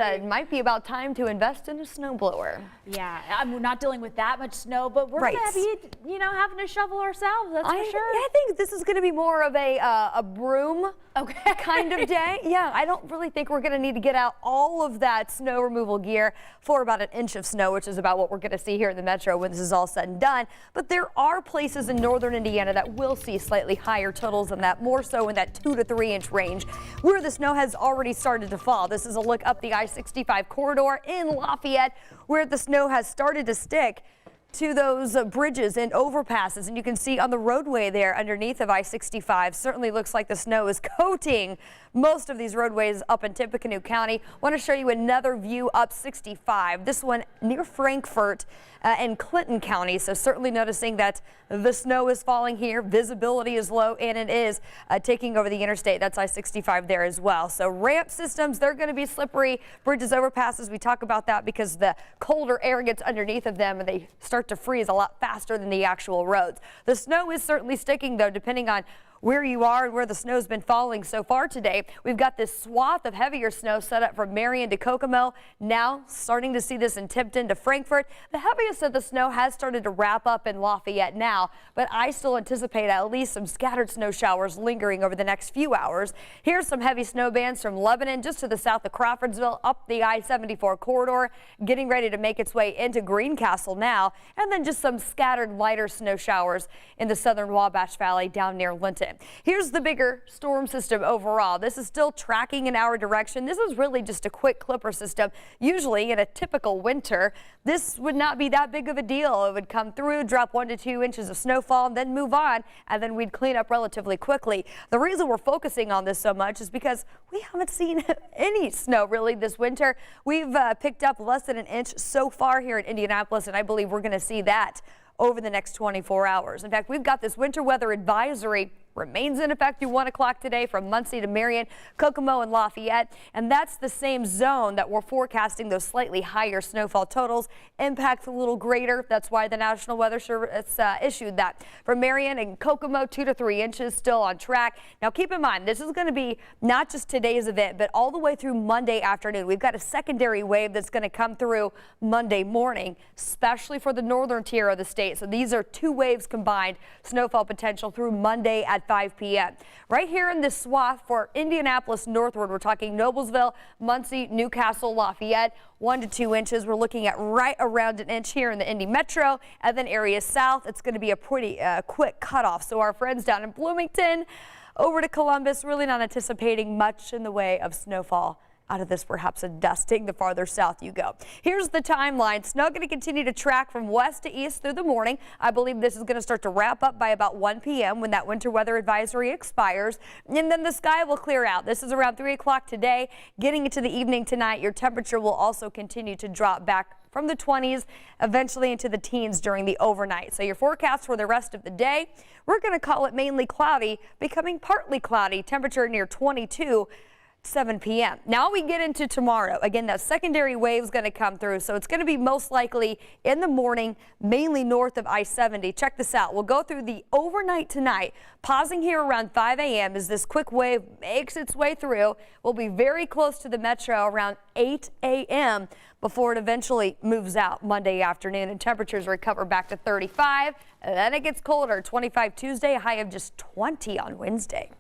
It might be about time to invest in a snowblower. Yeah, we're not dealing with that much snow, but we're Right. gonna be, having to shovel ourselves. That's for sure. I think this is going to be more of a broom kind of day. Yeah, I don't really think we're going to need to get out all of that snow removal gear for about an inch of snow, which is about what we're going to see here in the metro when this is all said and done. But there are places in northern Indiana that will see slightly higher totals than that, more so in that 2 to 3 inch range, where the snow has already started to fall. This is a look up the I-65 corridor in Lafayette, where the snow has started to stick to those bridges and overpasses, and you can see on the roadway there underneath of I-65 certainly looks like the snow is coating most of these roadways up in Tippecanoe County. Want to show you another view up 65, this one near Frankfort and Clinton County, so certainly noticing that the snow is falling here, visibility is low, and it is taking over the interstate. That's I-65 there as well. So ramp systems, they're going to be slippery. Bridges, overpasses, we talk about that because the colder air gets underneath of them and they start to freeze a lot faster than the actual roads. The snow is certainly sticking though, depending on where you are and where the snow's been falling so far today. We've got this swath of heavier snow set up from Marion to Kokomo. Now starting to see this in Tipton to Frankfort. The heaviest of the snow has started to wrap up in Lafayette now, but I still anticipate at least some scattered snow showers lingering over the next few hours. Here's some heavy snow bands from Lebanon just to the south of Crawfordsville up the I-74 corridor, getting ready to make its way into Greencastle now, and then just some scattered lighter snow showers in the southern Wabash Valley down near Linton. Here's the bigger storm system overall. This is still tracking in our direction. This is really just a quick clipper system. Usually in a typical winter, this would not be that big of a deal. It would come through, drop 1 to 2 inches of snowfall, and then move on, and then we'd clean up relatively quickly. The reason we're focusing on this so much is because we haven't seen any snow really this winter. We've picked up less than an inch so far here in Indianapolis, and I believe we're going to see that over the next 24 hours. In fact, we've got this winter weather advisory remains in effect through 1 o'clock today from Muncie to Marion, Kokomo, and Lafayette. And that's the same zone that we're forecasting those slightly higher snowfall totals. Impacts a little greater. That's why the National Weather Service issued that. For Marion and Kokomo, 2 to 3 inches still on track. Now keep in mind, this is going to be not just today's event, but all the way through Monday afternoon. We've got a secondary wave that's going to come through Monday morning, especially for the northern tier of the state. So these are 2 waves combined snowfall potential through Monday at 5 p.m. Right here in this swath for Indianapolis northward, we're talking Noblesville, Muncie, Newcastle, Lafayette, 1 to 2 inches. We're looking at right around an inch here in the Indy Metro, and then areas south. It's going to be a pretty quick cutoff. So our friends down in Bloomington, over to Columbus, really not anticipating much in the way of snowfall out of this, perhaps a dusting the farther south you go. Here's the timeline. Snow going to continue to track from west to east through the morning. I believe this is going to start to wrap up by about 1 p.m. when that winter weather advisory expires, and then the sky will clear out. This is around 3 o'clock today. Getting into the evening tonight, your temperature will also continue to drop back from the 20s, eventually into the teens during the overnight. So your forecast for the rest of the day, we're going to call it mainly cloudy, becoming partly cloudy, temperature near 22. 7 p.m. Now we get into tomorrow. Again, that secondary wave is going to come through, so it's going to be most likely in the morning, mainly north of I-70. Check this out. We'll go through the overnight tonight, pausing here around 5 a.m. as this quick wave makes its way through. We'll be very close to the metro around 8 a.m. before it eventually moves out Monday afternoon and temperatures recover back to 35. And then it gets colder. 25 Tuesday, a high of just 20 on Wednesday.